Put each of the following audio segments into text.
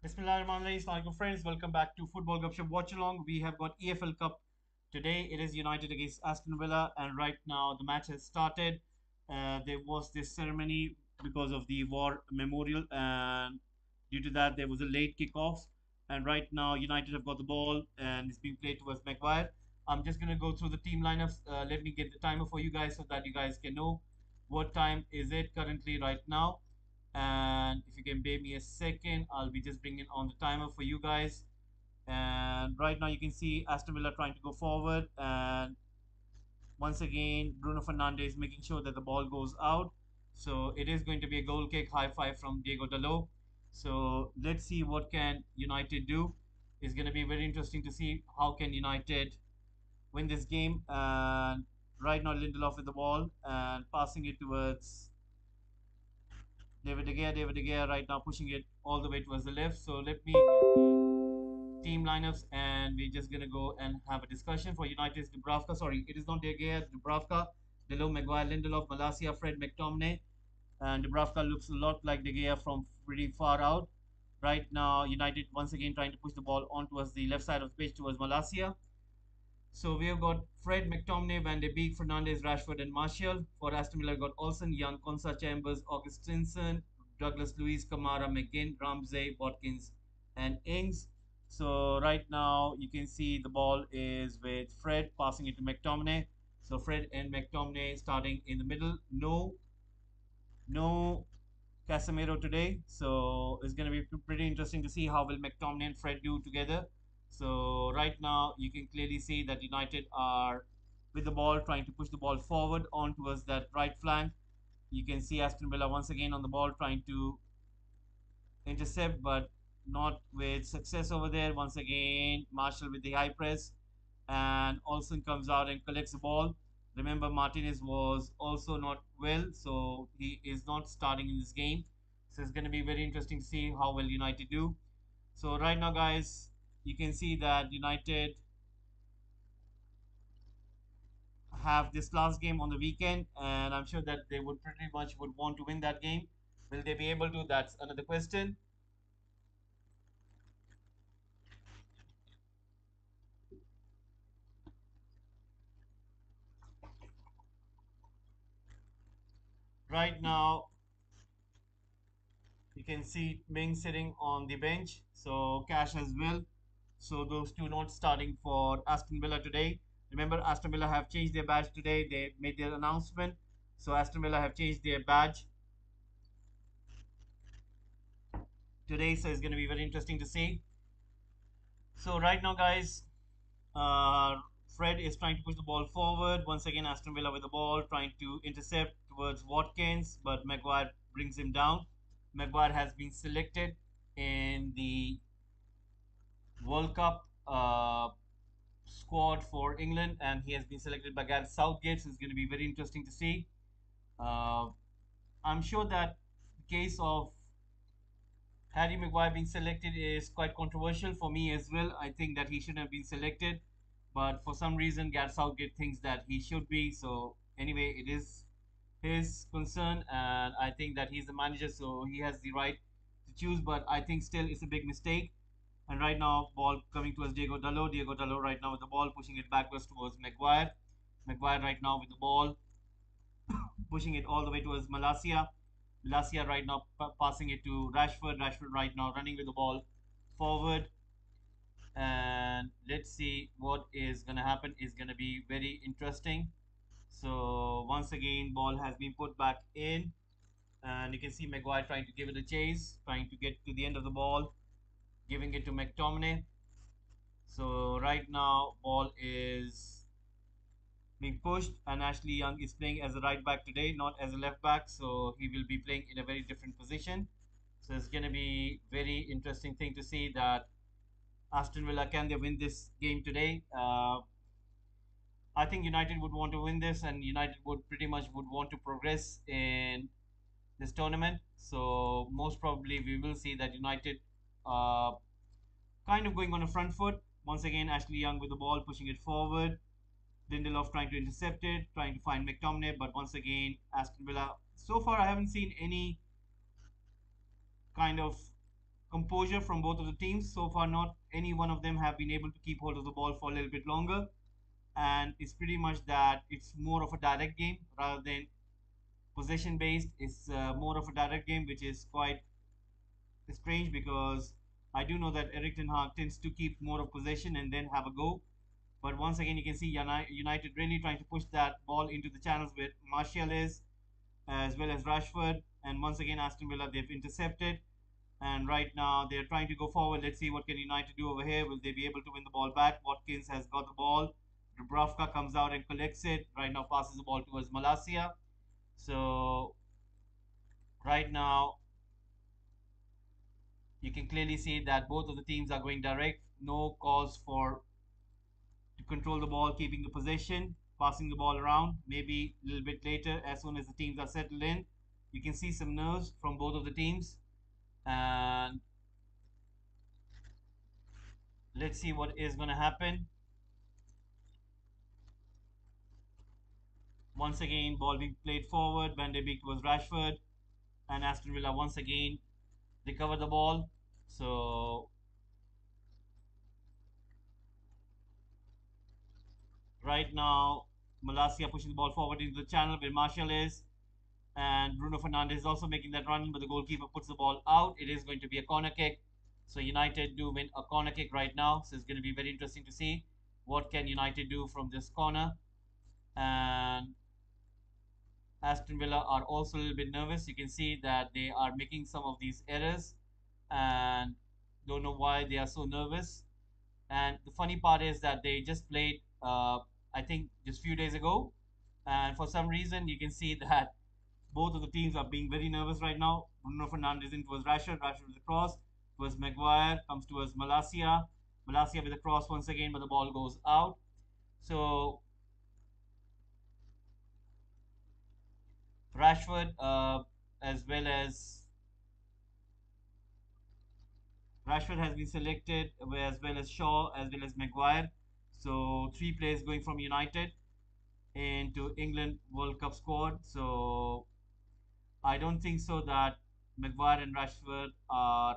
Bismillahirrahmanirrahim. Friends, welcome back to Football Gupshup Watchalong. We have got EFL Cup today. It is United against Aston Villa, and right now the match has started. There was this ceremony because of the war memorial, and due to that, there was a late kickoff. And right now, United have got the ball, and it's being played towards Maguire. I'm just gonna go through the team lineups. Let me get the timer for you guys so that you guys can know what time is it currently right now. And if you can bear me a second, I'll be just bringing on the timer for you guys. And right now you can see Aston Villa trying to go forward, and once again Bruno Fernandes making sure that the ball goes out. So it is going to be a goal kick. High five from Diego Dalot. So let's see what can United do. It's going to be very interesting to see how can United win this game. And right now Lindelof with the ball and passing it towards David De Gea right now pushing it all the way towards the left. So let me team lineups, and we're just gonna go and have a discussion for United's Dubravka. Sorry, it is not De Gea, Dubravka, Delo, Maguire, Lindelof, Malacia, Fred, McTominay, and Dubravka looks a lot like De Gea from pretty far out. Right now, United once again trying to push the ball on towards the left side of the pitch towards Malacia. So we have got Fred, McTominay, Van de Beek, Fernandez, Rashford, and Martial. For Aston Villa, we've got Olsen, Young, Konsa, Chambers, Augustinson, Douglas Luiz, Kamara, McGinn, Ramsey, Watkins, and Ings. So right now you can see the ball is with Fred passing it to McTominay. So Fred and McTominay starting in the middle. No Casemiro today. So it's going to be pretty interesting to see how will McTominay and Fred do together. So right now you can clearly see that United are with the ball trying to push the ball forward on towards that right flank. You can see Aston Villa once again on the ball trying to intercept, but not with success over there. Once again, Marshall with the high press, and Olsen comes out and collects the ball. Remember, Martinez was also not well, so he is not starting in this game. So it's going to be very interesting to see how well United do. So right now, guys, you can see that United have this last game on the weekend, and I'm sure that they would pretty much would want to win that game. Will they be able to? That's another question. Right now, you can see Ming sitting on the bench, so Cash as well. So those two not starting for Aston Villa today. Remember, Aston Villa have changed their badge today. They made their announcement. So Aston Villa have changed their badge today. So it's going to be very interesting to see. So right now, guys, uh, Fred is trying to push the ball forward. Once again, Aston Villa with the ball, trying to intercept towards Watkins, but Maguire brings him down. Maguire has been selected in the World Cup squad for England, and he has been selected by Gareth Southgate. So it's going to be very interesting to see. Uh, I'm sure that the case of Harry Maguire being selected is quite controversial for me as well. I think that he shouldn't have been selected, but for some reason, Gareth Southgate thinks that he should be. So anyway, it is his concern, and I think that he's the manager, so he has the right to choose. But I think still it's a big mistake. And right now, ball coming towards Diego Dalot. Diego Dalot right now with the ball, pushing it backwards towards Maguire. Maguire right now with the ball, pushing it all the way towards Malacia. Malacia right now passing it to Rashford. Rashford right now running with the ball forward. And let's see what is going to happen. Is going to be very interesting. So once again, ball has been put back in. And you can see Maguire trying to give it a chase, trying to get to the end of the ball, giving it to McTominay. So right now, ball is being pushed, and Ashley Young is playing as a right back today, not as a left back. So he will be playing in a very different position. So it's going to be very interesting thing to see that Aston Villa can they win this game today. I think United would want to win this, and United would pretty much would want to progress in this tournament. So most probably we will see that United uh, kind of going on a front foot. Once again, Ashley Young with the ball, pushing it forward. Lindelof trying to intercept it, trying to find McTominay, but once again, Aston Villa. So far, I haven't seen any kind of composure from both of the teams. So far, not any one of them have been able to keep hold of the ball for a little bit longer. And it's pretty much that it's more of a direct game rather than possession based. It's more of a direct game, which is quite strange because I do know that Eric Ten Hag tends to keep more of possession and then have a go. But once again, you can see United really trying to push that ball into the channels where Martial is, as well as Rashford. And once again, Aston Villa, they've intercepted. And right now, they're trying to go forward. Let's see what can United do over here. Will they be able to win the ball back? Watkins has got the ball. Dubravka comes out and collects it. Right now, passes the ball towards Malacia. So right now, you can clearly see that both of the teams are going direct. No cause for to control the ball, keeping the possession, passing the ball around. Maybe a little bit later, as soon as the teams are settled in, you can see some nerves from both of the teams. And let's see what is going to happen. Once again, ball being played forward. Van de Beek was Rashford, and Aston Villa once again recover the ball. So right now, Malacia pushing the ball forward into the channel where Martial is, and Bruno Fernandes is also making that run, but the goalkeeper puts the ball out. It is going to be a corner kick. So United do win a corner kick right now. So it's going to be very interesting to see what can United do from this corner. And Aston Villa are also a little bit nervous. You can see that they are making some of these errors and don't know why they are so nervous. And the funny part is that they just played, I think, just a few days ago. And for some reason, you can see that both of the teams are being very nervous right now. Bruno Fernandes in towards Rashford. Rashford with the cross. Towards Maguire. Comes towards Malacia. Malacia with the cross once again, but the ball goes out. So Rashford, as well as Rashford has been selected, as well as Shaw, as well as Maguire. So three players going from United into England World Cup squad. So I don't think so that Maguire and Rashford are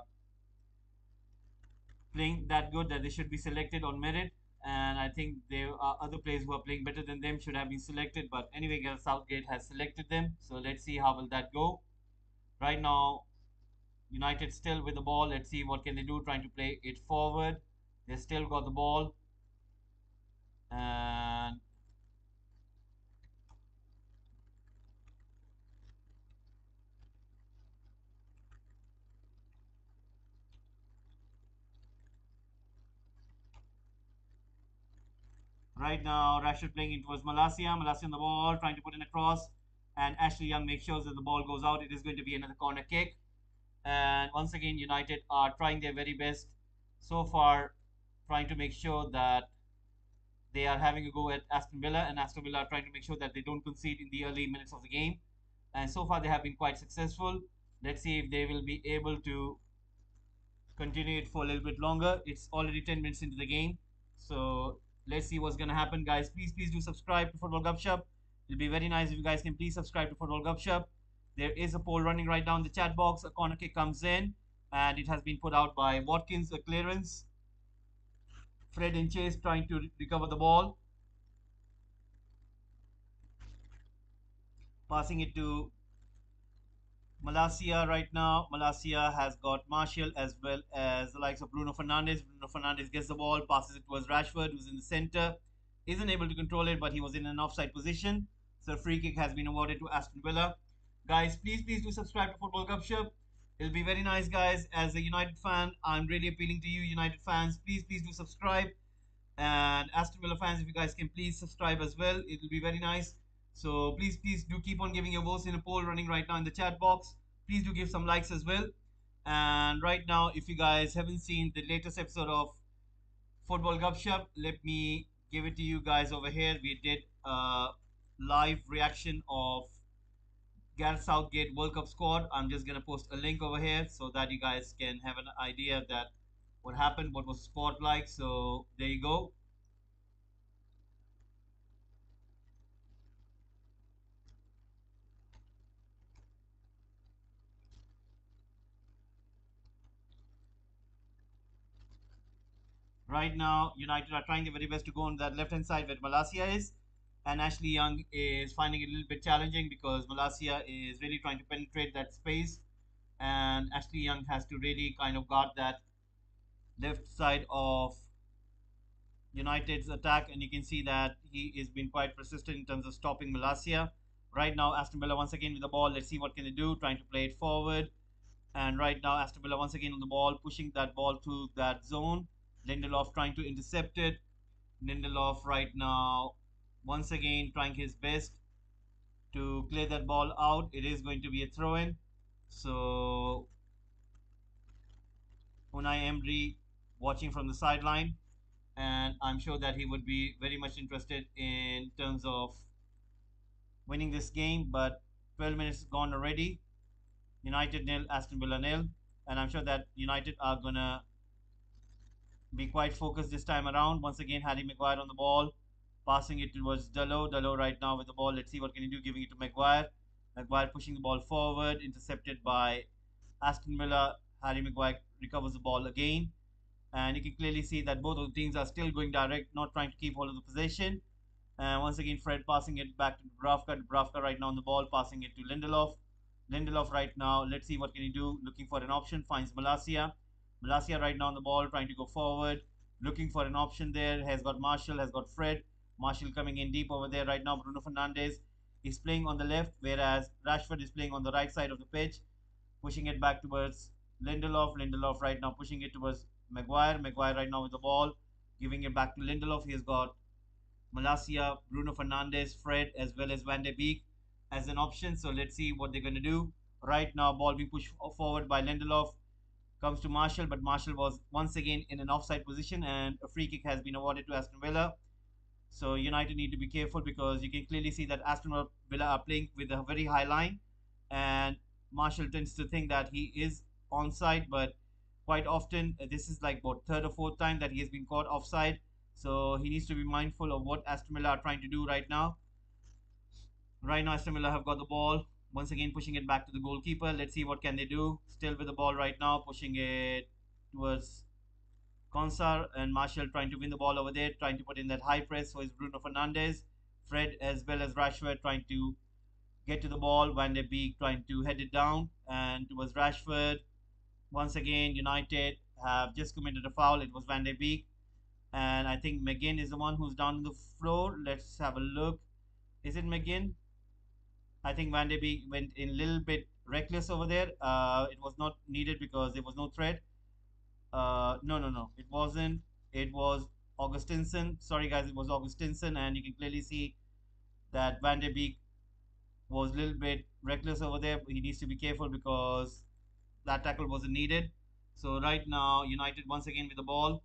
playing that good that they should be selected on merit. And I think there are other players who are playing better than them should have been selected. But anyway, Gareth Southgate has selected them. So let's see how will that go. Right now, United still with the ball. Let's see what can they do, trying to play it forward. They still got the ball. And right now, Rashford playing it towards Malacia. Malacia on the ball, trying to put in a cross. And Ashley Young makes sure that the ball goes out. It is going to be another corner kick. And once again, United are trying their very best so far, trying to make sure that they are having a go at Aston Villa, and Aston Villa are trying to make sure that they don't concede in the early minutes of the game. And so far, they have been quite successful. Let's see if they will be able to continue it for a little bit longer. It's already 10 minutes into the game. So let's see what's going to happen, guys. Please do subscribe to Football Gupshup. It'll be very nice if you guys can please subscribe to Football Gupshup. There is a poll running right down the chat box. A corner kick comes in, and it has been put out by Watkins, a clearance. Fred and Chase trying to recover the ball, passing it to Malacia right now. Malacia has got Martial as well as the likes of Bruno Fernandes. Bruno Fernandes gets the ball, passes it towards Rashford, who's in the center. Isn't able to control it, but he was in an offside position. So a free kick has been awarded to Aston Villa. Guys, please do subscribe to Football Gupshup. It'll be very nice, guys. As a United fan, I'm really appealing to you, United fans. Please do subscribe. And Aston Villa fans, if you guys can please subscribe as well, it will be very nice. So please do keep on giving your votes in a poll running right now in the chat box. Please do give some likes as well. And right now, if you guys haven't seen the latest episode of Football Gupshup, let me give it to you guys over here. We did a live reaction of Gareth Southgate World Cup squad. I'm just gonna post a link over here so that you guys can have an idea that what happened, what was the squad like. So there you go. Right now, United are trying their very best to go on that left hand side where Malasia is. And Ashley Young is finding it a little bit challenging because Malasia is really trying to penetrate that space. And Ashley Young has to really kind of guard that left side of United's attack, and you can see that he is been quite persistent in terms of stopping Malasia. Right now, Aston Villa once again with the ball. Let's see what can they do, trying to play it forward. And right now, Aston Villa once again on the ball, pushing that ball to that zone. Lindelof trying to intercept it. Lindelof right now, once again trying his best to clear that ball out. It is going to be a throw in. So Unai Emery watching from the sideline, and I'm sure that he would be very much interested in terms of winning this game. But 12 minutes gone already. United nil, Aston Villa nil, and I'm sure that United are gonna be quite focused this time around. Once again, Harry Maguire on the ball, passing it towards Dalot. Dalot right now with the ball. Let's see what can he do, giving it to Maguire. Maguire pushing the ball forward, intercepted by Aston Villa. Harry Maguire recovers the ball again, and you can clearly see that both of the teams are still going direct, not trying to keep hold of the possession. And once again, Fred passing it back to Dubravka. Dubravka right now on the ball, passing it to Lindelof. Lindelof right now, let's see what can he do. Looking for an option, finds Malasia. Malasia right now on the ball, trying to go forward. Looking for an option there. Has got Marshall, has got Fred. Marshall coming in deep over there right now. Bruno Fernandes is playing on the left, whereas Rashford is playing on the right side of the pitch. Pushing it back towards Lindelof. Lindelof right now pushing it towards Maguire. Maguire right now with the ball, giving it back to Lindelof. He has got Malasia, Bruno Fernandes, Fred, as well as Van de Beek as an option. So let's see what they're going to do. Right now, ball being pushed forward by Lindelof. Comes to Marshall, but Marshall was once again in an offside position, and a free kick has been awarded to Aston Villa. So United need to be careful because you can clearly see that Aston Villa are playing with a very high line, and Marshall tends to think that he is onside, but quite often this is like about third or fourth time that he has been caught offside. So he needs to be mindful of what Aston Villa are trying to do right now. Right now, Aston Villa have got the ball. Once again, pushing it back to the goalkeeper. Let's see what can they do. Still with the ball right now, pushing it towards Konsar and Marshall trying to win the ball over there, trying to put in that high press. So is Bruno Fernandes, Fred as well as Rashford trying to get to the ball. Van de Beek trying to head it down, and it was Rashford. Once again, United have just committed a foul. It was Van de Beek, and I think McGinn is the one who's down on the floor. Let's have a look. Is it McGinn? I think Van de Beek went in a little bit reckless over there. It was not needed because there was no threat. No, no, no. It wasn't. It was Augustinson. Sorry, guys, it was Augustinson, and you can clearly see that Van de Beek was a little bit reckless over there. He needs to be careful because that tackle wasn't needed. So right now, United once again with the ball,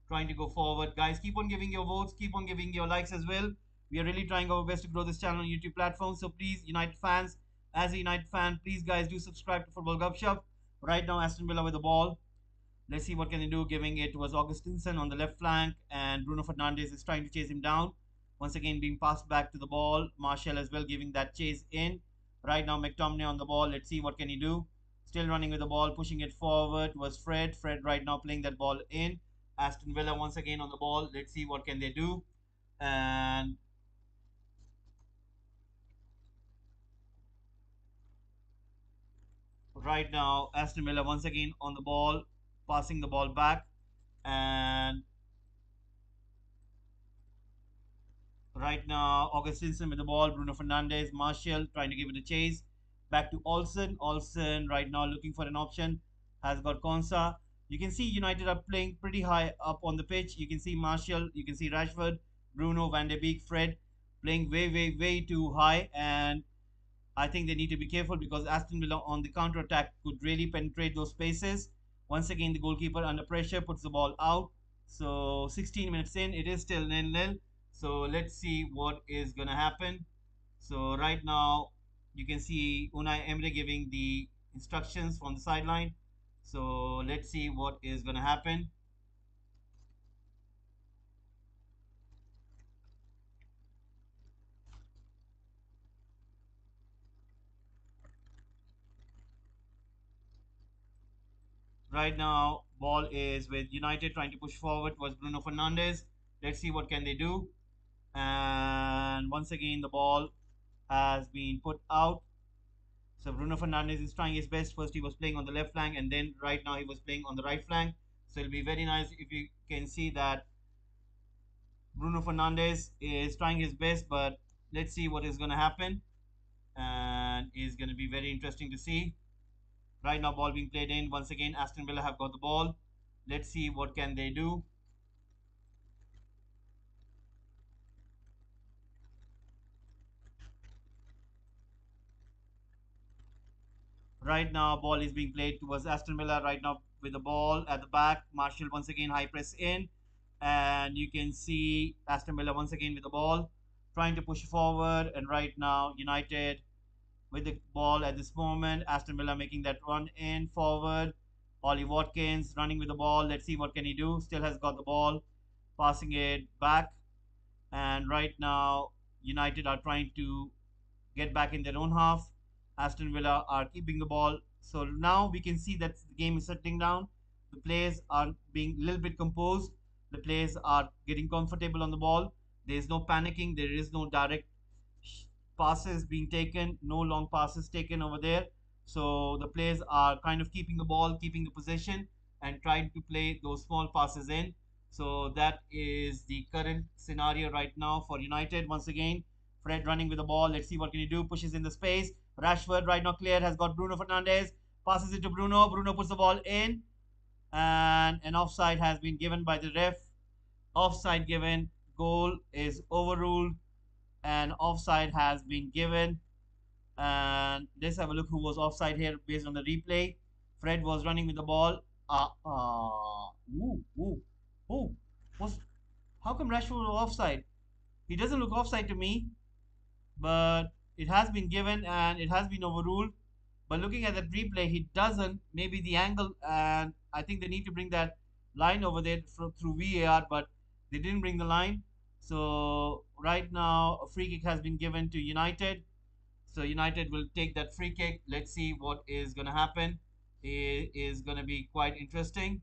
trying to go forward. Guys, keep on giving your votes, keep on giving your likes as well. We are really trying our best to grow this channel on YouTube platform. So please, United fans, as a United fan, please guys do subscribe to Football Gupshup. Right now, Aston Villa with the ball. Let's see what can they do. Giving it was Augustinson on the left flank, and Bruno Fernandes is trying to chase him down. Once again, being passed back to the ball. Marshall as well giving that chase in. Right now, McTominay on the ball. Let's see what can he do. Still running with the ball, pushing it forward was Fred. Fred right now playing that ball in. Aston Villa once again on the ball. Let's see what can they do. And right now, Aston Villa once again on the ball, passing the ball back. And right now, Augustinson with the ball, Bruno Fernandes, Martial trying to give it a chase. Back to Olsen. Olsen right now looking for an option. Has got Konsa. You can see United are playing pretty high up on the pitch. You can see Martial, you can see Rashford, Bruno, Van de Beek, Fred playing way, way, way too high. And I think they need to be careful because Aston Villa on the counter attack could really penetrate those spaces. Once again, the goalkeeper under pressure puts the ball out. So 16 minutes in, it is still nil-nil. So let's see what is going to happen. So right now, you can see Unai Emery giving the instructions from the sideline. So let's see what is going to happen. Right now, ball is with United trying to push forward towards Bruno Fernandes. Let's see what can they do. And once again, the ball has been put out. So Bruno Fernandes is trying his best. First, he was playing on the left flank, and then right now he was playing on the right flank. So it'll be very nice if you can see that Bruno Fernandes is trying his best, but let's see what is going to happen. And it's going to be very interesting to see. Right now, ball being played in. Once again, Aston Villa have got the ball. Let's see what can they do. Right now, ball is being played towards Aston Villa. Right now, with the ball at the back, Martial once again high press in, and you can see Aston Villa once again with the ball, trying to push forward. And right now, United with the ball at this moment. Aston Villa making that run in forward. Ollie Watkins running with the ball. Let's see what can he do. Still has got the ball, passing it back. And right now, United are trying to get back in their own half. Aston Villa are keeping the ball. So now we can see that the game is settling down. The players are being a little bit composed. The players are getting comfortable on the ball. There is no panicking. There is no direct passes being taken, no long passes taken over there. So the players are kind of keeping the ball, keeping the possession, and trying to play those small passes in. So that is the current scenario right now for United. Once again, Fred running with the ball. Let's see what can he do. Pushes in the space. Rashford right now clear has got Bruno Fernandes. Passes it to Bruno. Bruno puts the ball in, and an offside has been given by the ref. Offside given. Goal is overruled, and offside has been given. And let's have a look who was offside here based on the replay. Fred was running with the ball. Ooh, ooh, ooh. Was how come Rashford was offside? He doesn't look offside to me, but it has been given and it has been overruled. But looking at the replay, he doesn't. Maybe the angle, and I think they need to bring that line over there through VAR, but they didn't bring the line. So right now, a free kick has been given to United. So United will take that free kick. Let's see what is going to happen. It is going to be quite interesting.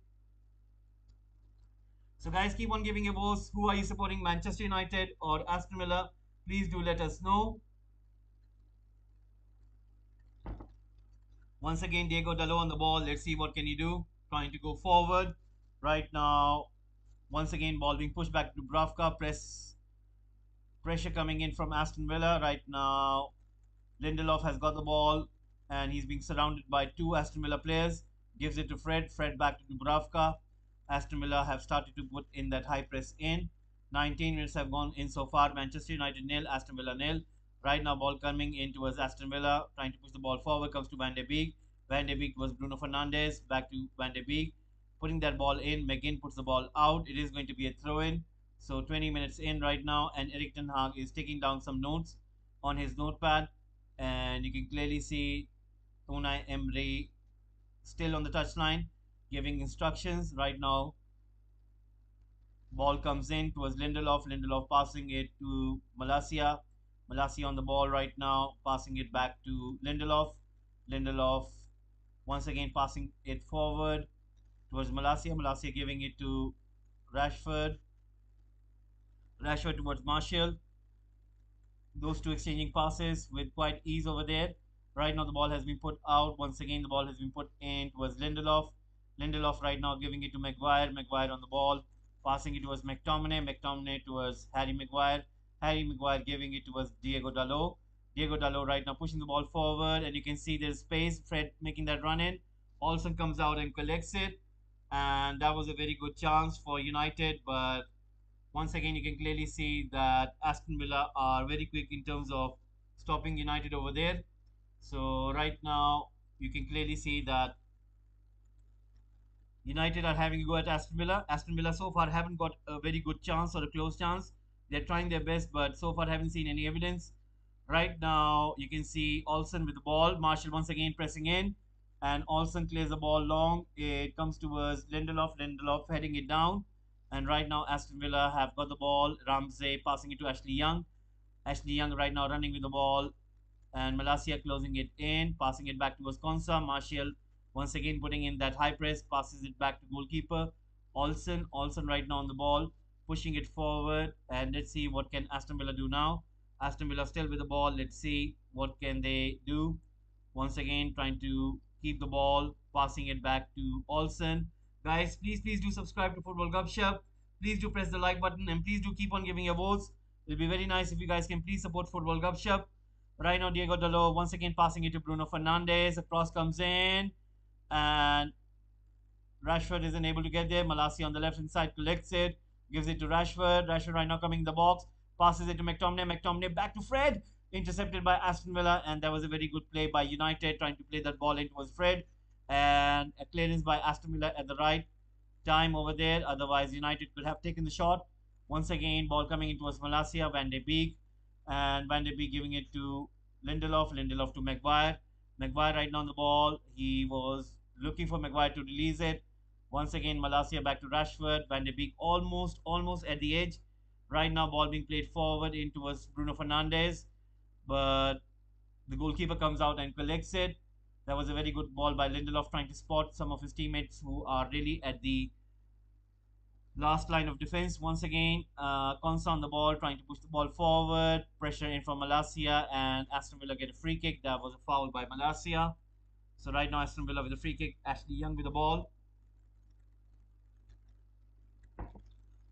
So guys, keep on giving your votes. Who are you supporting, Manchester United or Aston Villa? Please do let us know. Once again, Diego Dalot on the ball. Let's see what can he do. Trying to go forward. Right now, once again, ball being pushed back to Dubravka. Pressure coming in from Aston Villa. Right now, Lindelof has got the ball and he's being surrounded by two Aston Villa players. Gives it to Fred. Fred back to Dubravka. Aston Villa have started to put in that high press in. 19 minutes have gone in so far. Manchester United nil, Aston Villa nil. Right now, ball coming in towards Aston Villa, trying to push the ball forward. Comes to Van de Beek. Van de Beek was Bruno Fernandes. Back to Van de Beek. Putting that ball in. McGinn puts the ball out. It is going to be a throw in. So 20 minutes in right now, and Eric Ten Hag is taking down some notes on his notepad, and you can clearly see Unai Emery still on the touchline giving instructions. Right now, ball comes in towards Lindelof. Lindelof passing it to Malacia. Malacia on the ball right now, passing it back to Lindelof. Lindelof once again passing it forward towards Malacia. Malacia giving it to Rashford. Rashford towards Martial. Those two exchanging passes with quite ease over there. Right now, the ball has been put out. Once again, the ball has been put in towards Lindelof. Lindelof right now giving it to Maguire. Maguire on the ball, passing it towards McTominay. McTominay towards Harry Maguire. Harry Maguire giving it towards Diego Dalot. Diego Dalot right now pushing the ball forward, and you can see there's space. Fred making that run in. Olsen comes out and collects it, and that was a very good chance for United, but once again, you can clearly see that Aston Villa are very quick in terms of stopping United over there. So right now, you can clearly see that United are having a go at Aston Villa. Aston Villa so far haven't got a very good chance or a close chance. They're trying their best, but so far haven't seen any evidence. Right now, you can see Olsen with the ball. Marshall once again pressing in, and Olsen clears the ball long. It comes towards Lindelof. Lindelof heading it down. And right now, Aston Villa have got the ball. Ramsey passing it to Ashley Young. Ashley Young right now running with the ball. And Malacia closing it in, passing it back towards Konsa. Martial Once again, putting in that high press, passes it back to goalkeeper. Olsen right now on the ball, pushing it forward. And let's see what can Aston Villa do now. Aston Villa still with the ball. Let's see what can they do. Once again, trying to keep the ball, passing it back to Olsen. Guys, please do subscribe to Football Gupshup. Please do press the like button and please do keep on giving your votes. It'll be very nice if you guys can please support Football Gupshup. Right now, Diego Dalot once again passing it to Bruno Fernandes. A cross comes in and Rashford isn't able to get there. Malacia on the left hand side collects it, gives it to Rashford. Rashford right now coming in the box, passes it to McTominay. McTominay back to Fred, intercepted by Aston Villa, and that was a very good play by United trying to play that ball in towards Fred, and a clearance by Aston Villa at the right time over there. Otherwise, United could have taken the shot. Once again, ball coming in towards Malacia, Van de Beek, and Van de Beek giving it to Lindelof. Lindelof to Maguire. Maguire right now on the ball. He was looking for Maguire to release it. Once again, Malacia back to Rashford. Van de Beek almost at the edge. Right now, ball being played forward in towards Bruno Fernandes, but the goalkeeper comes out and collects it. That was a very good ball by Lindelof trying to spot some of his teammates who are really at the last line of defense. Once again, Konsa on the ball trying to push the ball forward. Pressure in from Malacia and Aston Villa get a free kick. That was a foul by Malacia. So right now, Aston Villa with a free kick. Ashley Young with the ball.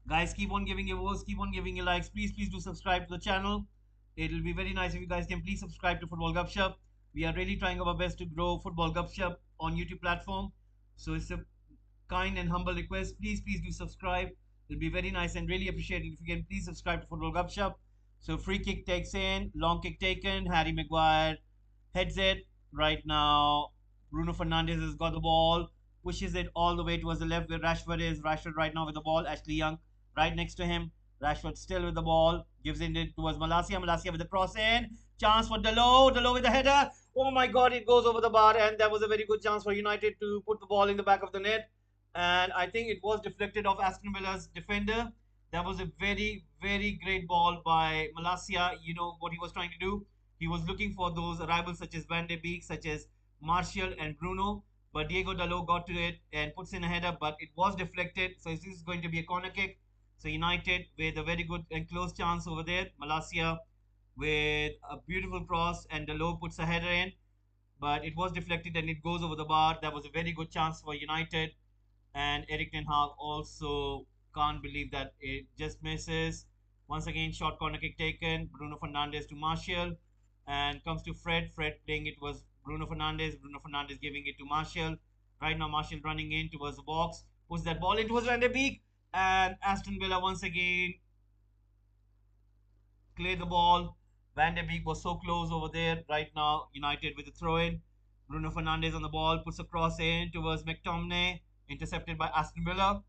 Guys, keep on giving your votes, keep on giving your likes. Please do subscribe to the channel. It'll be very nice if you guys can please subscribe to Football Gupshup. We are really trying our best to grow Football Gupshup on YouTube platform. So it's a kind and humble request. Please do subscribe. It'll be very nice and really appreciated if you can please subscribe to Football Gupshup. So free kick takes in, long kick taken. Harry Maguire heads it. Right now, Bruno Fernandes has got the ball, pushes it all the way towards the left where Rashford is. Rashford right now with the ball. Ashley Young right next to him. Rashford still with the ball, gives it towards Malacia. Malacia with the cross in. Chance for Dalot. Dalot with the header. Oh my God, it goes over the bar, and that was a very good chance for United to put the ball in the back of the net. And I think it was deflected off Aston Villa's defender. That was a very great ball by Malacia. You know what he was trying to do? He was looking for those arrivals such as Van de Beek, such as Martial and Bruno. But Diego Dalot got to it and puts in a header, but it was deflected. So this is going to be a corner kick. So United with a very good and close chance over there. Malacia with a beautiful cross and Dalot puts a header in. But it was deflected and it goes over the bar. That was a very good chance for United. And Eric Ten Hag also can't believe that it just misses. Once again, short corner kick taken. Bruno Fernandes to Martial. And comes to Fred. Fred playing it was Bruno Fernandes. Bruno Fernandes giving it to Martial. Right now, Martial running in towards the box. Puts that ball in towards Van de Beek. And Aston Villa once again clear the ball. Van de Beek was so close over there. Right now, United with a throw in. Bruno Fernandes on the ball, puts a cross in towards McTominay, intercepted by Aston Villa.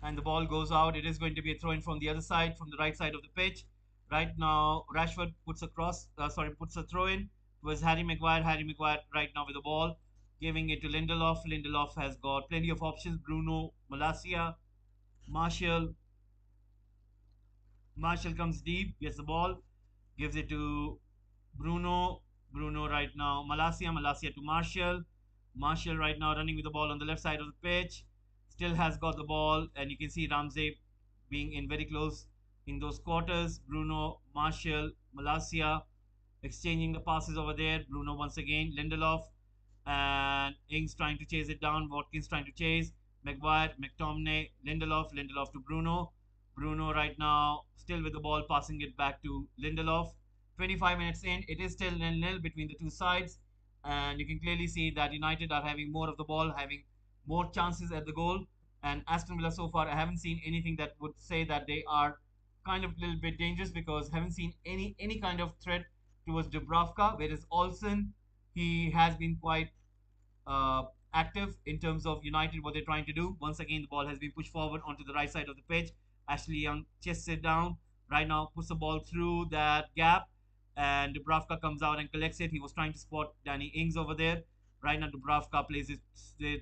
And the ball goes out. It is going to be a throw in from the other side, from the right side of the pitch. Right now, Rashford puts puts a throw in towards Harry Maguire. Harry Maguire right now with the ball, giving it to Lindelof. Lindelof has got plenty of options. Bruno, Malacia, Martial. Martial comes deep, gets the ball, gives it to Bruno. Bruno right now, Malacia to Martial. Martial right now running with the ball on the left side of the pitch. Still has got the ball, and you can see Ramsey being in very close in those quarters. Bruno, Martial, Malacia exchanging the passes over there. Bruno once again, Lindelof, and Ings trying to chase it down. Watkins trying to chase. Maguire, McTominay, Lindelof to Bruno. Bruno right now still with the ball, passing it back to Lindelof. 25 minutes in, it is still nil-nil between the two sides, and you can clearly see that United are having more of the ball, having more chances at the goal. And Aston Villa so far, I haven't seen anything that would say that they are kind of a little bit dangerous, because I haven't seen any kind of threat towards Dubravka. Whereas Olsen, he has been quite uh, active in terms of United, what they're trying to do. Once again, the ball has been pushed forward onto the right side of the pitch. Ashley Young chests it down. Right now, puts the ball through that gap, and Dubravka comes out and collects it. He was trying to spot Danny Ings over there. Right now, Dubravka plays it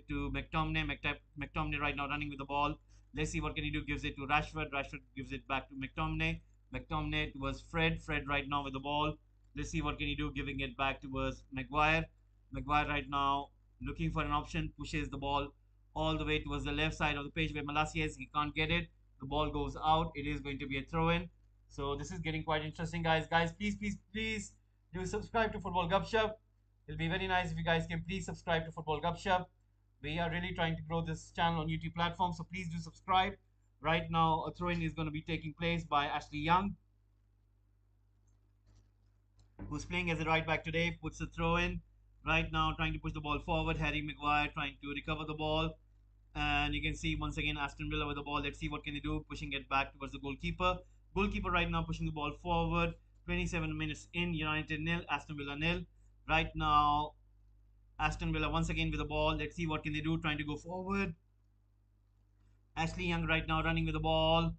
to McTominay. McTominay right now running with the ball. Let's see what can he do. Gives it to Rashford. Rashford gives it back to McTominay. McTominay towards Fred. Fred right now with the ball. Let's see what can he do. Giving it back towards Maguire. Maguire right now looking for an option, pushes the ball all the way towards the left side of the pitch where Malacia is. He can't get it. The ball goes out. It is going to be a throw in. So this is getting quite interesting, guys. Guys, please, please, please do subscribe to Football Gupshup. It'll be very nice if you guys can please subscribe to Football Gupshup. We are really trying to grow this channel on YouTube platform, so please do subscribe. Right now, a throw-in is going to be taking place by Ashley Young, who's playing as a right back today, puts a throw in. Right now, trying to push the ball forward. Harry Maguire trying to recover the ball. And you can see once again Aston Villa with the ball. Let's see what can they do. Pushing it back towards the goalkeeper. Goalkeeper right now pushing the ball forward. 27 minutes in. United nil. Aston Villa nil. Right now, Aston Villa once again with the ball. Let's see what can they do. Trying to go forward. Ashley Young right now running with the ball.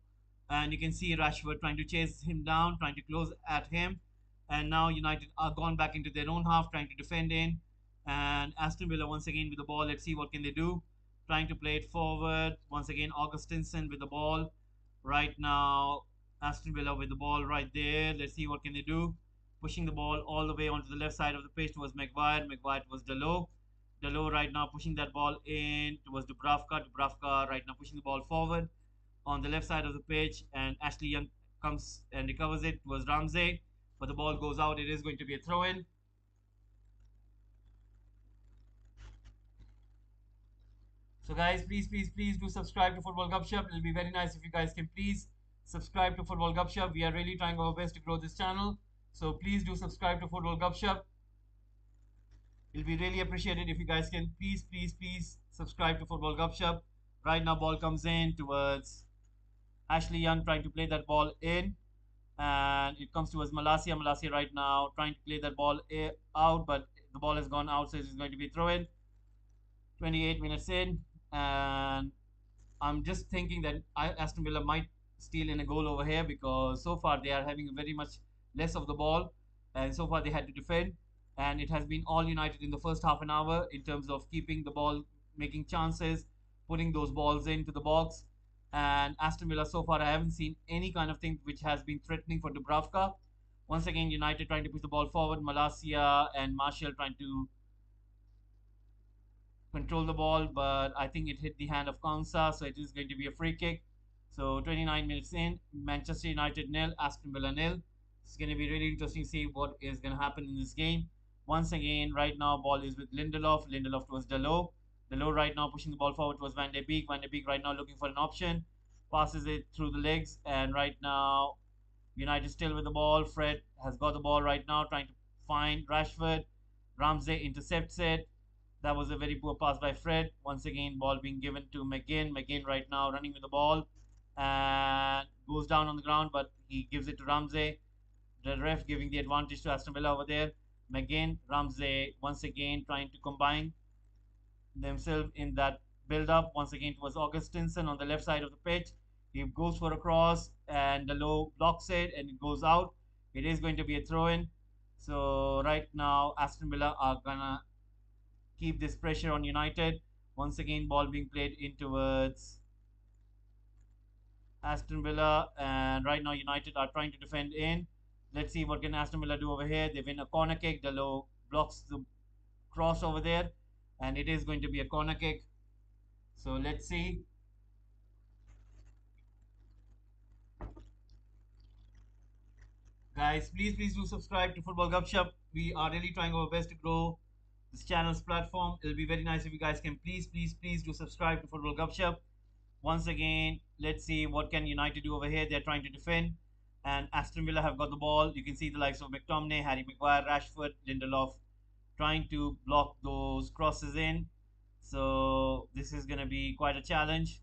And you can see Rashford trying to chase him down, trying to close at him. And now United are gone back into their own half, trying to defend in. And Aston Villa once again with the ball. Let's see what can they do. Trying to play it forward. Once again, Augustinson with the ball. Right now, Aston Villa with the ball right there. Let's see what can they do. Pushing the ball all the way onto the left side of the pitch towards Maguire. Maguire was Dalot. Dalot right now pushing that ball in towards Dubravka. Dubravka right now pushing the ball forward on the left side of the pitch, and Ashley Young comes and recovers it towards Ramsey, but the ball goes out. It is going to be a throw in. So, guys, please, please, please do subscribe to Football Gupshup. It'll be very nice if you guys can please subscribe to Football Gupshup. We are really trying our best to grow this channel. So, please do subscribe to Football Gupshup. It'll be really appreciated if you guys can please, please, please subscribe to Football Gupshup. Right now, ball comes in towards Ashley Young trying to play that ball in, and it comes towards Malacia. Malacia right now trying to play that ball out, but the ball has gone out, so it's going to be throw in. 28 minutes in, and I'm just thinking that Aston Villa might steal in a goal over here because so far they are having very much less of the ball, and so far they had to defend, and it has been all United in the first half an hour in terms of keeping the ball, making chances, putting those balls into the box. And Aston Villa so far I haven't seen any kind of thing which has been threatening for Dubravka. Once again, United trying to push the ball forward. Malacia and Martial trying to control the ball, but I think it hit the hand of Konsa, so it is going to be a free kick. So 29 minutes in, Manchester United nil, Aston Villa nil. It's going to be really interesting to see what is going to happen in this game. Once again, right now, ball is with Lindelof. Lindelof towards Dalot. Dalot right now pushing the ball forward towards Van de Beek. Van de Beek right now looking for an option. Passes it through the legs, and right now, United still with the ball. Fred has got the ball right now, trying to find Rashford. Ramsey intercepts it. That was a very poor pass by Fred. Once again, ball being given to McGinn. McGinn right now running with the ball and goes down on the ground, but he gives it to Ramsey. The ref giving the advantage to Aston Villa over there. McGinn, Ramsey once again trying to combine themselves in that build up. Once again, it was Augustinson on the left side of the pitch. He goes for a cross, and the low blocks it, and it goes out. It is going to be a throw in. So, right now, Aston Villa are gonna keep this pressure on United. Once again, ball being played in towards Aston Villa, and right now United are trying to defend in. Let's see what can Aston Villa do over here. They win a corner kick. Dalot blocks the cross over there, and it is going to be a corner kick. So let's see. Guys, please, please do subscribe to Football Gupshup. We are really trying our best to grow this channel's platform. It'll be very nice if you guys can please, please, please do subscribe to Football Gupshup. Once again, let's see what can United do over here. They're trying to defend, and Aston Villa have got the ball. You can see the likes of McTominay, Harry Maguire, Rashford, Lindelof trying to block those crosses in. So this is going to be quite a challenge.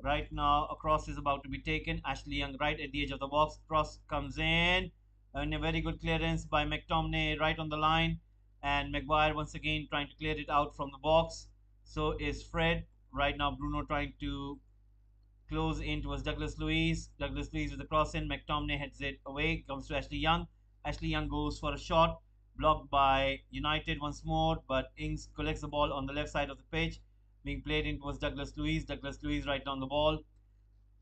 Right now, a cross is about to be taken. Ashley Young right at the edge of the box. Cross comes in, and a very good clearance by McTominay right on the line. And Maguire once again trying to clear it out from the box. So is Fred. Right now, Bruno trying to close in towards Douglas Luiz. Douglas Luiz with the cross in. McTominay heads it away. Comes to Ashley Young. Ashley Young goes for a shot. Blocked by United once more. But Ings collects the ball on the left side of the pitch. Being played in towards Douglas Luiz. Douglas Luiz right on the ball.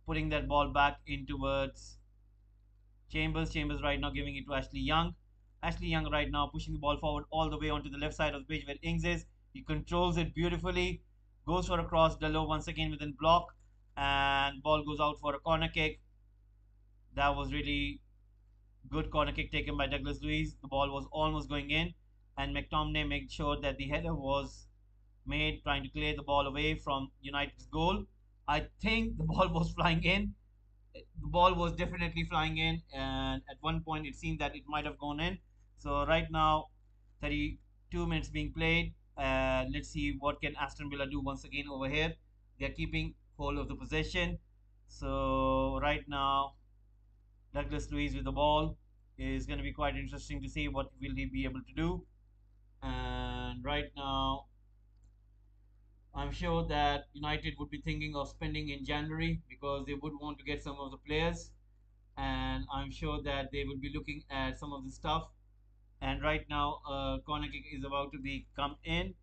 Putting that ball back in towards Chambers. Chambers right now giving it to Ashley Young. Ashley Young right now pushing the ball forward all the way onto the left side of the pitch where Ings is. He controls it beautifully, goes for a cross. Dalot once again within block, and ball goes out for a corner kick. That was really good corner kick taken by Douglas Luiz. The ball was almost going in, and McTominay made sure that the header was made, trying to clear the ball away from United's goal. I think the ball was flying in. The ball was definitely flying in, and at one point it seemed that it might have gone in. So right now, 32 minutes being played. Let's see what can Aston Villa do once again over here. They are keeping hold of the possession. So right now, Douglas Luiz with the ball is going to be quite interesting to see what will he be able to do. And right now, I'm sure that United would be thinking of spending in January because they would want to get some of the players, and I'm sure that they will be looking at some of the stuff. And right now, corner kick is about to be come in,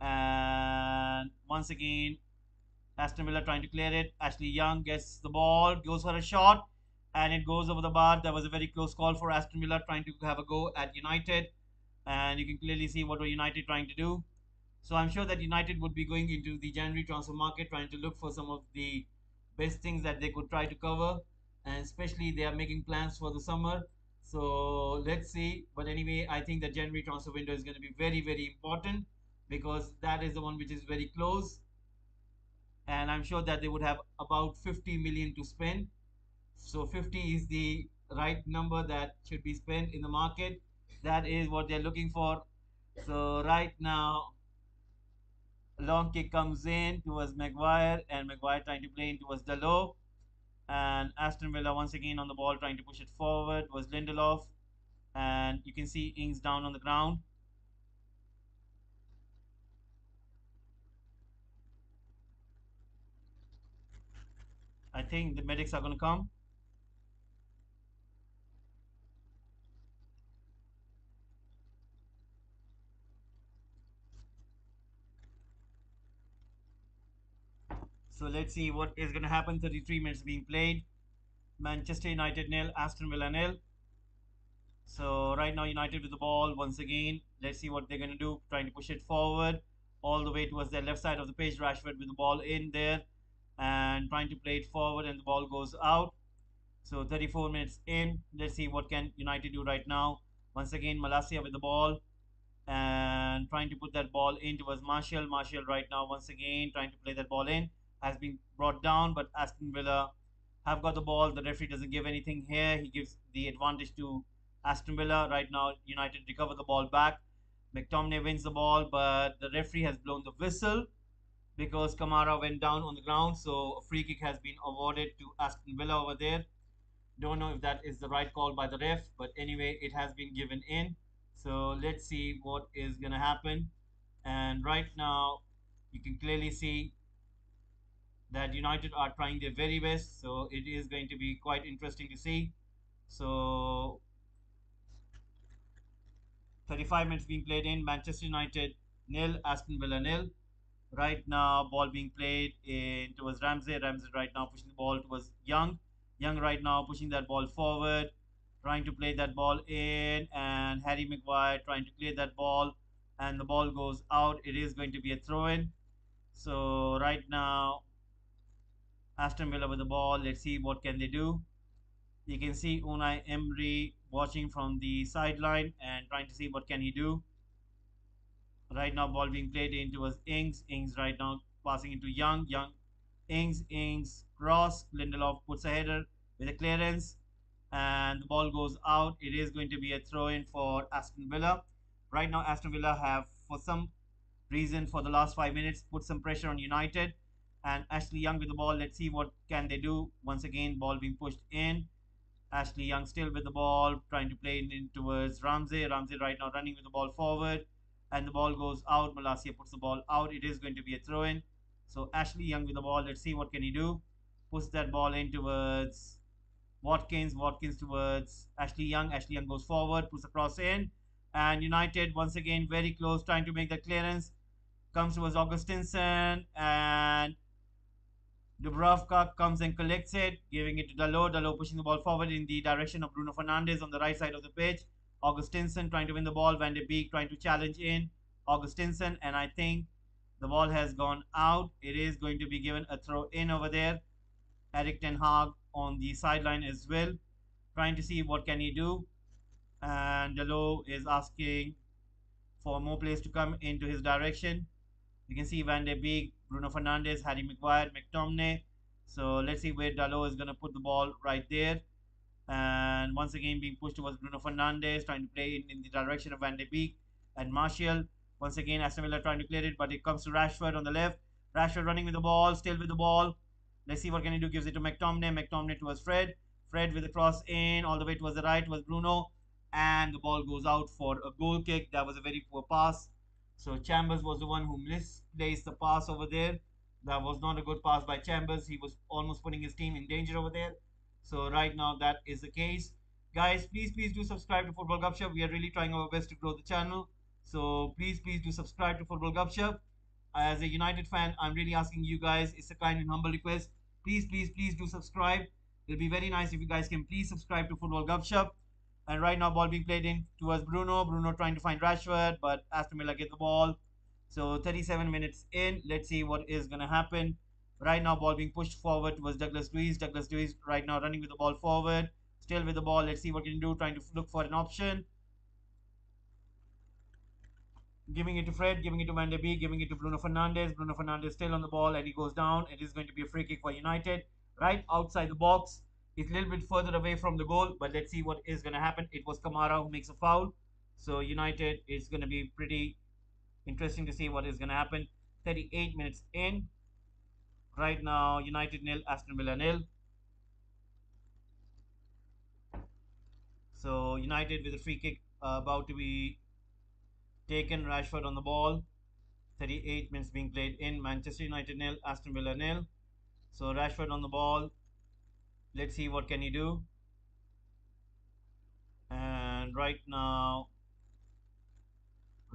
and once again, Aston Villa trying to clear it. Ashley Young gets the ball, goes for a shot, and it goes over the bar. That was a very close call for Aston Villa trying to have a go at United, and you can clearly see what were United trying to do. So I'm sure that United would be going into the January transfer market trying to look for some of the best things that they could try to cover, and especially they are making plans for the summer. So let's see. But anyway, I think the January transfer window is going to be very, very important because that is the one which is very close, and I'm sure that they would have about 50 million to spend. So 50 is the right number that should be spent in the market. That is what they're looking for. So right now, a long kick comes in towards Maguire, and Maguire trying to play in towards Dalot. And Aston Villa once again on the ball trying to push it forward was Lindelof. And you can see Ings down on the ground. I think the medics are going to come. So let's see what is going to happen. 33 minutes being played. Manchester United nil, Aston Villa nil. So right now United with the ball once again. Let's see what they're going to do. Trying to push it forward all the way towards the left side of the pitch. Rashford with the ball in there and trying to play it forward, and the ball goes out. So 34 minutes in. Let's see what can United do right now. Once again, Malacia with the ball and trying to put that ball in towards Martial. Martial right now once again trying to play that ball in. Has been brought down, but Aston Villa have got the ball. The referee doesn't give anything here. He gives the advantage to Aston Villa. Right now, United recover the ball back. McTominay wins the ball, but the referee has blown the whistle because Kamara went down on the ground. So a free kick has been awarded to Aston Villa over there. Don't know if that is the right call by the ref, but anyway, it has been given in. So let's see what is going to happen. And right now, you can clearly see that United are trying their very best. So it is going to be quite interesting to see. So 35 minutes being played in. Manchester United nil, Aston Villa nil. Right now, ball being played in towards Ramsey. Ramsey right now pushing the ball towards Young. Young right now pushing that ball forward, trying to play that ball in, and Harry Maguire trying to clear that ball, and the ball goes out. It is going to be a throw in. So right now, Aston Villa with the ball. Let's see what can they do. You can see Unai Emery watching from the sideline and trying to see what can he do. Right now, ball being played in towards Ings. Ings right now passing into Young. Young, Ings, cross. Lindelof puts a header with a clearance, and the ball goes out. It is going to be a throw in for Aston Villa. Right now, Aston Villa have, for some reason, for the last 5 minutes, put some pressure on United. And Ashley Young with the ball. Let's see what can they do. Once again, ball being pushed in. Ashley Young still with the ball, trying to play in towards Ramsey. Ramsey right now running with the ball forward, and the ball goes out. Malacia puts the ball out. It is going to be a throw in. So Ashley Young with the ball. Let's see what can he do. Puts that ball in towards Watkins. Watkins towards Ashley Young. Ashley Young goes forward, puts a cross in, and United once again very close, trying to make the clearance. Comes towards Augustinson, and Dubravka comes and collects it, giving it to Dalot. Dalot pushing the ball forward in the direction of Bruno Fernandes on the right side of the pitch. Augustinson trying to win the ball. Van de Beek trying to challenge in. Augustinson, and I think the ball has gone out. It is going to be given a throw in over there. Eric Ten Hag on the sideline as well, trying to see what can he do. And Delo is asking for more players to come into his direction. You can see Van de Beek, Bruno Fernandes, Harry Maguire, McTominay. So let's see where Dalo is going to put the ball right there. And once again being pushed towards Bruno Fernandes, trying to play in the direction of Van de Beek and Martial. Once again, Aston Villa trying to clear it, but it comes to Rashford on the left. Rashford running with the ball, still with the ball. Let's see what can he do. Gives it to McTominay. McTominay towards Fred. Fred with the cross in all the way towards the right was Bruno, and the ball goes out for a goal kick. That was a very poor pass. So Chambers was the one who misplaced the pass over there. That was not a good pass by Chambers. He was almost putting his team in danger over there. So right now that is the case. Guys, please do subscribe to Football Gupshup. We are really trying our best to grow the channel. So please do subscribe to Football Gupshup. As a United fan, I'm really asking you guys, it's a kind and humble request. Please do subscribe. It'll be very nice if you guys can please subscribe to Football Gupshup. And right now, ball being played in towards Bruno. Bruno trying to find Rashford, but Aston Villa get the ball. So 37 minutes in. Let's see what is going to happen. Right now, ball being pushed forward towards Douglas Luiz. Douglas Luiz right now running with the ball forward. Still with the ball. Let's see what he can do. Trying to look for an option. Giving it to Fred, giving it to Van de Beek, giving it to Bruno Fernandes. Bruno Fernandes still on the ball and he goes down. It is going to be a free kick for United. Right outside the box. It's a little bit further away from the goal, but let's see what is going to happen. It was Kamara who makes a foul. So United is going to be pretty interesting to see what is going to happen. 38 minutes in. Right now, United nil, Aston Villa nil. So United with a free kick about to be taken. Rashford on the ball. 38 minutes being played in. Manchester United nil, Aston Villa nil. So Rashford on the ball. Let's see what can he do. And right now,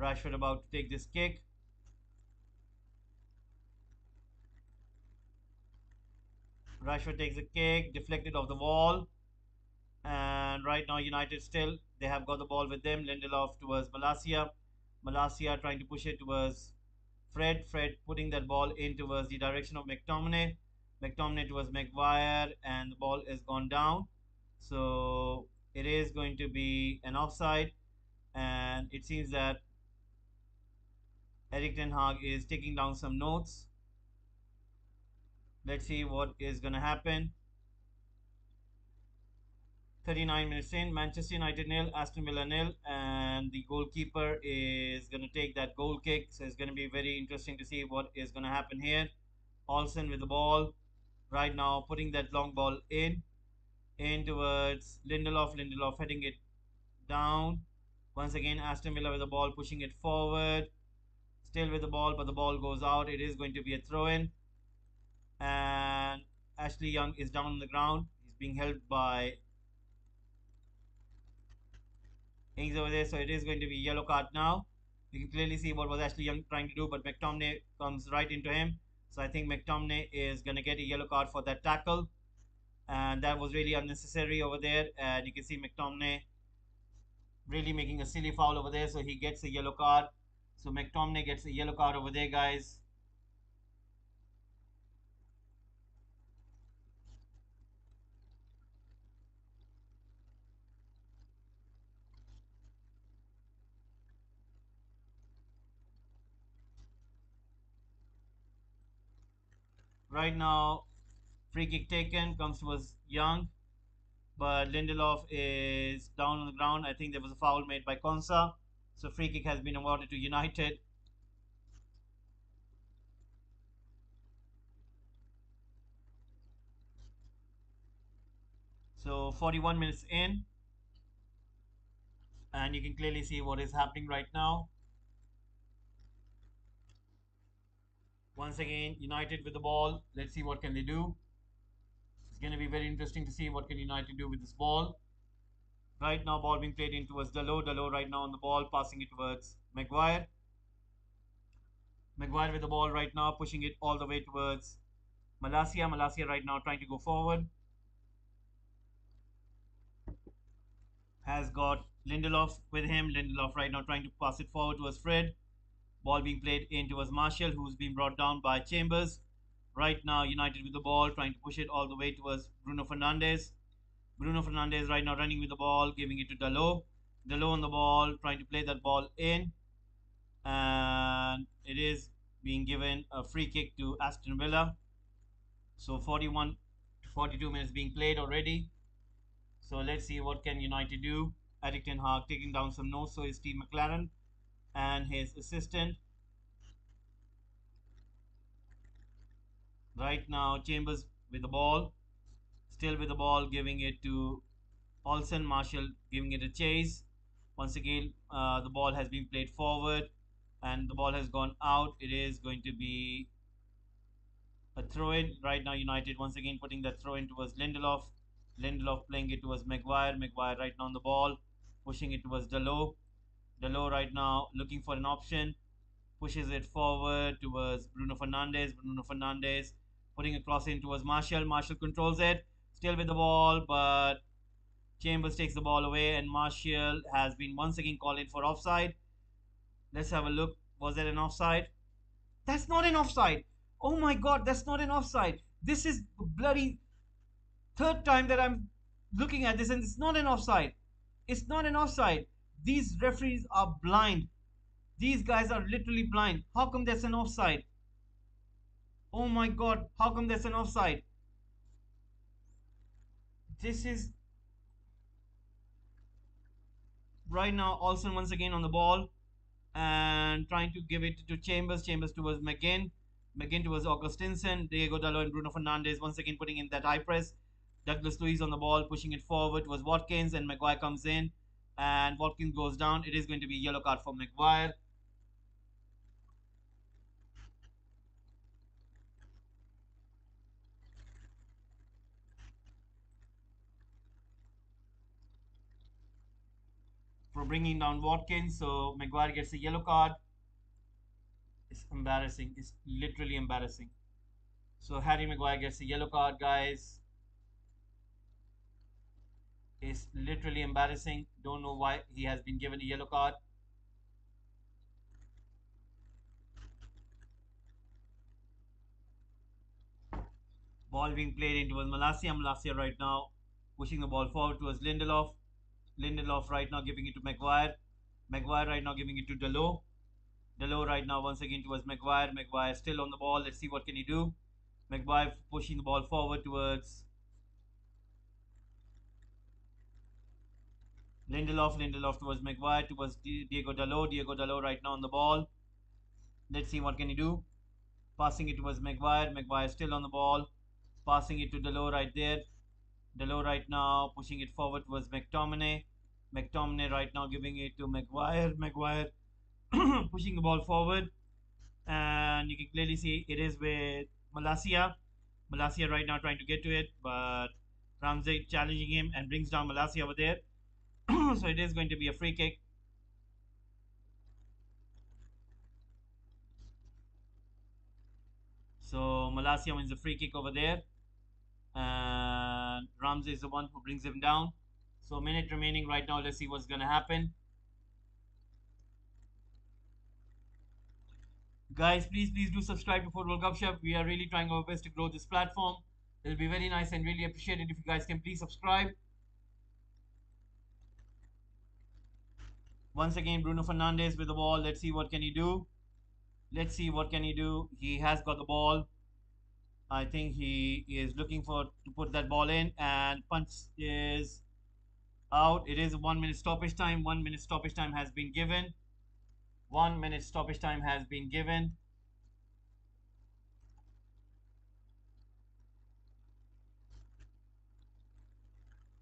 Rashford about to take this kick. Rashford takes a kick, deflected off the wall. And right now, United still, they have got the ball with them. Lindelof towards Malacia. Malacia trying to push it towards Fred. Fred putting that ball in towards the direction of McTominay. McTominay towards Maguire. And the ball is gone down. So it is going to be an offside. And it seems that Eric Ten Hag is taking down some notes. Let's see what is going to happen. 39 minutes in, Manchester United nil, Aston Villa nil, and the goalkeeper is going to take that goal kick. So it's going to be very interesting to see what is going to happen here. Olsen with the ball right now, putting that long ball in towards Lindelof. Lindelof heading it down. Once again, Aston Villa with the ball, pushing it forward. Still with the ball, but the ball goes out. It is going to be a throw in. And Ashley Young is down on the ground. He's being held by Ings over there. So it is going to be yellow card now. You can clearly see what was Ashley Young trying to do, but McTominay comes right into him. So I think McTominay is going to get a yellow card for that tackle. And that was really unnecessary over there. And you can see McTominay really making a silly foul over there. So he gets a yellow card. So McTominay gets a yellow card over there, guys. Right now, free kick taken comes towards Young, but Lindelof is down on the ground. I think there was a foul made by Konsa. So free kick has been awarded to United. So 41 minutes in, and you can clearly see what is happening right now. Once again, United with the ball. Let's see what can they do. It's going to be very interesting to see what can United do with this ball. Right now, ball being played in towards Dalot. Dalot right now on the ball, passing it towards Maguire. Maguire with the ball right now, pushing it all the way towards Malacia. Malacia right now trying to go forward. Has got Lindelof with him. Lindelof right now trying to pass it forward towards Fred. Ball being played in towards Martial, who's been brought down by Chambers. Right now, United with the ball, trying to push it all the way towards Bruno Fernandes. Bruno Fernandes right now running with the ball, giving it to Dalot. Dalot on the ball, trying to play that ball in. And it is being given a free kick to Aston Villa. So 41 to 42 minutes being played already. So let's see what can United do. Eric Ten Hag taking down some notes. So is Steve McLaren and his assistant. Right now, Chambers with the ball, still with the ball, giving it to Olsen. Marshall giving it a chase. Once again, the ball has been played forward and the ball has gone out. It is going to be a throw in. Right now, United once again putting that throw in towards Lindelof. Lindelof playing it towards Maguire. Maguire right now on the ball, pushing it towards Dalot. Dalot right now looking for an option, pushes it forward towards Bruno Fernandes. Bruno Fernandes putting a cross in towards Marshall. Marshall controls it, still with the ball, but Chambers takes the ball away, and Marshall has been once again called in for offside. Let's have a look. Was there an offside? That's not an offside. Oh my god, that's not an offside. This is bloody third time that I'm looking at this, and it's not an offside. It's not an offside. These referees are blind. These guys are literally blind. How come there's an offside? Oh my god, how come there's an offside? This is right now Olsen once again on the ball and trying to give it to Chambers. Chambers towards McGinn. McGinn towards Augustinson. Diego Dalot and Bruno Fernandes once again putting in that high press. Douglas Luiz on the ball, pushing it forward towards Watkins, and Maguire comes in. And Watkins goes down. It is going to be a yellow card for Maguire. For bringing down Watkins. So Maguire gets a yellow card. It's embarrassing. It's literally embarrassing. So Harry Maguire gets a yellow card, guys. It's literally embarrassing. Don't know why he has been given a yellow card. Ball being played into was Malacia. Malacia right now pushing the ball forward towards Lindelof. Lindelof right now giving it to Maguire. Maguire right now giving it to Dalot. Dalot right now once again towards Maguire. Maguire still on the ball. Let's see what can he do. Maguire pushing the ball forward towards Lindelof. Lindelof towards Maguire towards Diego Dalot. Diego Dalot right now on the ball. Let's see what can he do. Passing it towards Maguire. Maguire still on the ball. Passing it to Dalot right there. Dalot right now pushing it forward towards McTominay. McTominay right now giving it to Maguire. Maguire pushing the ball forward. And you can clearly see it is with Malacia. Malacia right now trying to get to it, but Ramsey challenging him and brings down Malacia over there. So it is going to be a free kick. So Malacia wins the free kick over there. And Ramsey is the one who brings him down. So a minute remaining right now. Let's see what's going to happen. Guys, please do subscribe to Football Gupshup. We are really trying our best to grow this platform. It'll be very nice and really appreciated if you guys can please subscribe. Once again, Bruno Fernandes with the ball. Let's see what can he do. Let's see what can he do. He has got the ball. I think he is looking for to put that ball in, and punch is out. It is 1 minute stoppage time. 1 minute stoppage time has been given. 1 minute stoppage time has been given.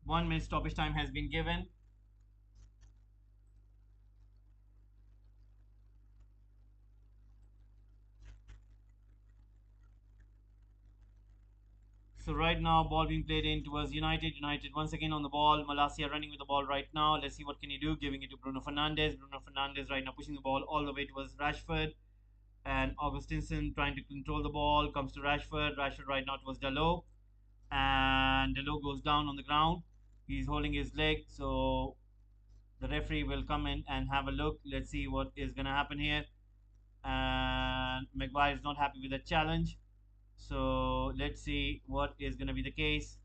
1 minute stoppage time has been given. So right now, ball being played in towards United. United once again on the ball. Malacia running with the ball right now. Let's see what can he do. Giving it to Bruno Fernandes. Bruno Fernandes right now pushing the ball all the way towards Rashford. And Augustinson trying to control the ball. Comes to Rashford. Rashford right now towards Dalot. And Dalot goes down on the ground. He's holding his leg. So The referee will come in and have a look. Let's see what is going to happen here. And Maguire is not happy with the challenge. So let's see what is going to be the case.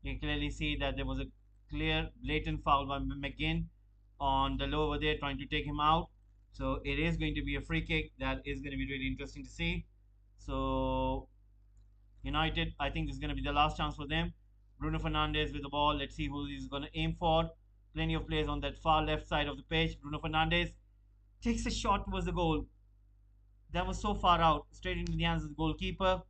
You can clearly see that there was a clear, blatant foul by McGinn on the low over there, trying to take him out. So it is going to be a free kick. That is going to be really interesting to see. So United, I think this is going to be the last chance for them. Bruno Fernandes with the ball. Let's see who he's going to aim for. Plenty of players on that far left side of the pitch. Bruno Fernandes takes a shot towards the goal. That was so far out, straight into the hands of the goalkeeper.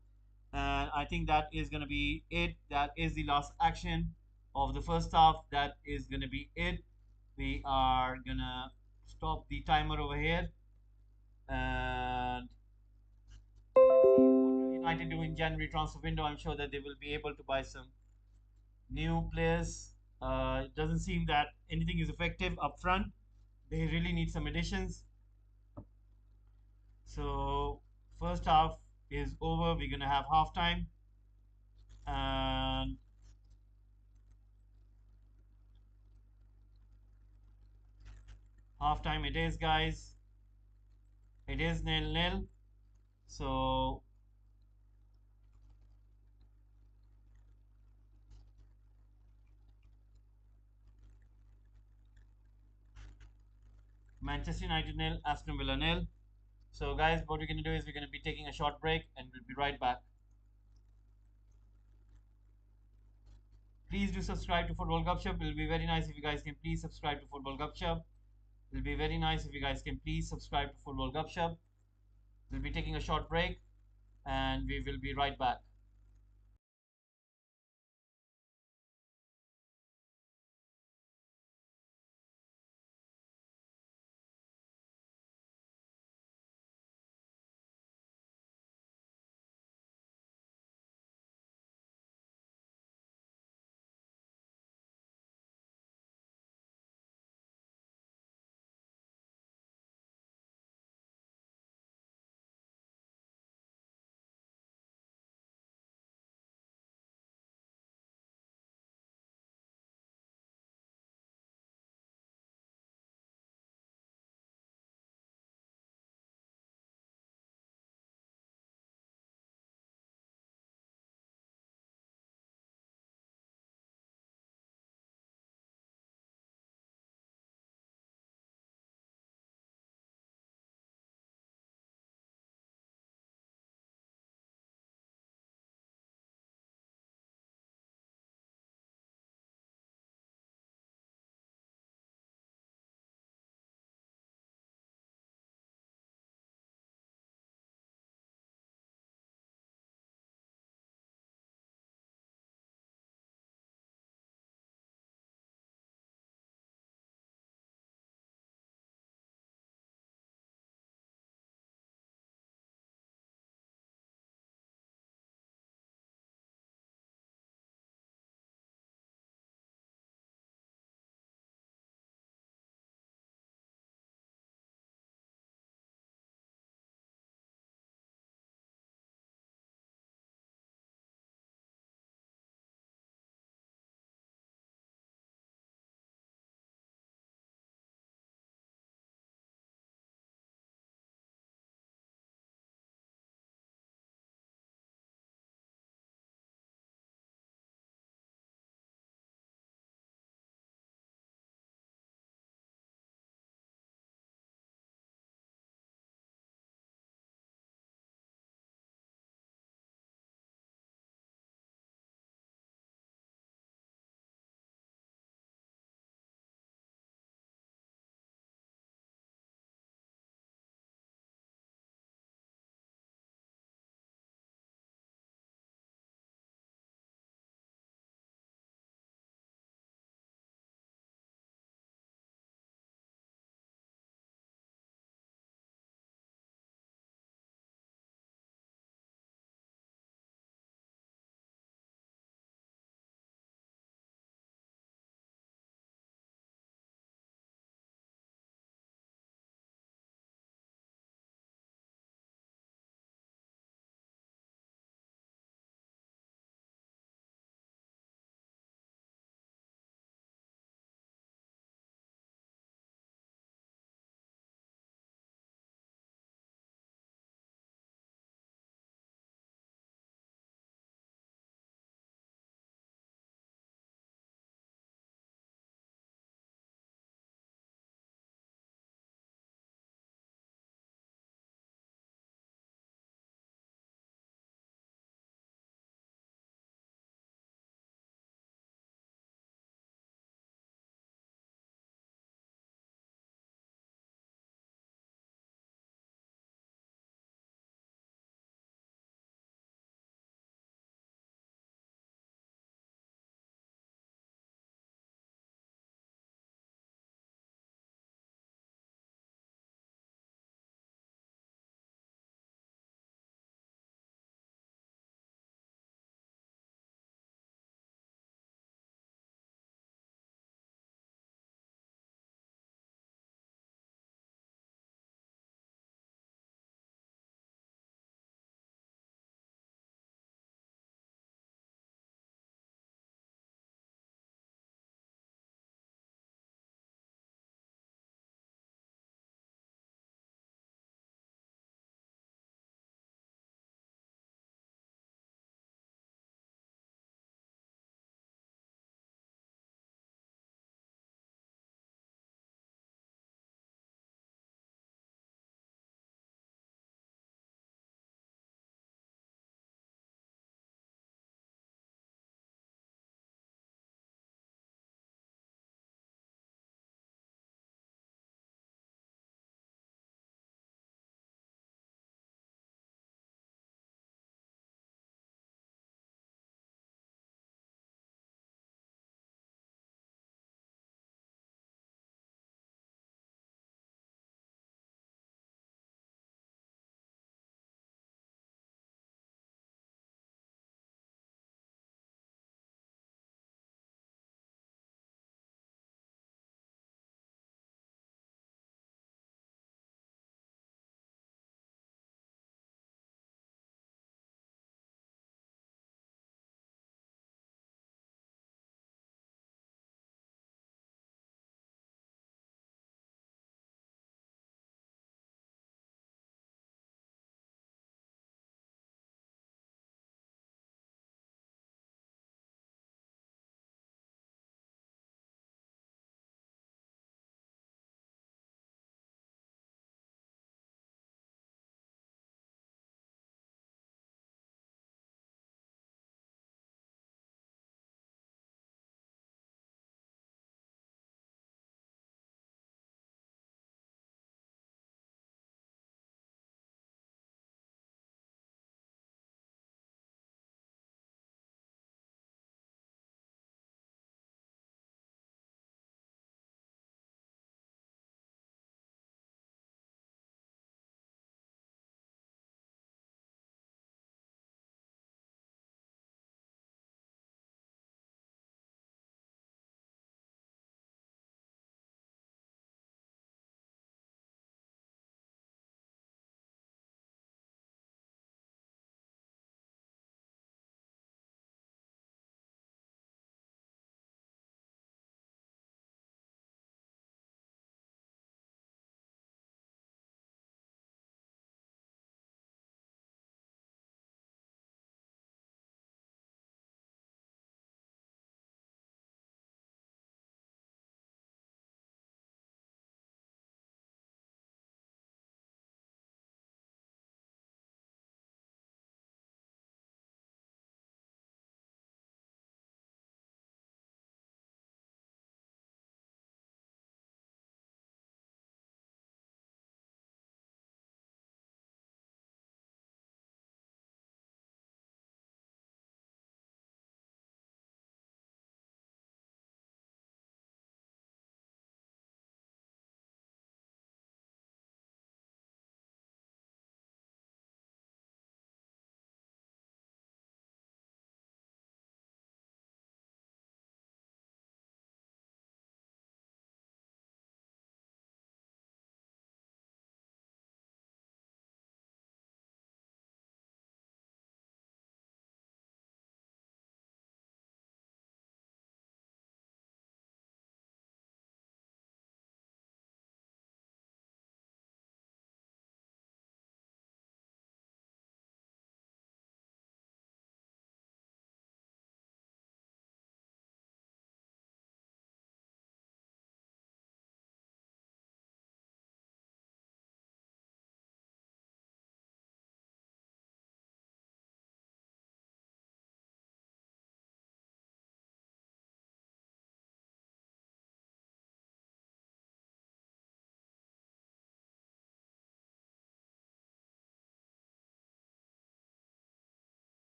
And I think that is going to be it. That is the last action of the first half. That is going to be it. We are going to stop the timer over here. And let's see what will United do in January transfer window. I'm sure that they will be able to buy some new players. It doesn't seem that anything is effective up front. They really need some additions. So first half is over. We're gonna have halftime, and halftime it is, guys. It is 0-0. So Manchester United nil, Aston Villa nil. So guys, what we're gonna do is we're gonna be taking a short break, and we'll be right back. Please do subscribe to Football Gupshup. It'll be very nice if you guys can please subscribe to Football Gupshup. It'll be very nice if you guys can please subscribe to Football Gupshup. We'll be taking a short break, and we will be right back.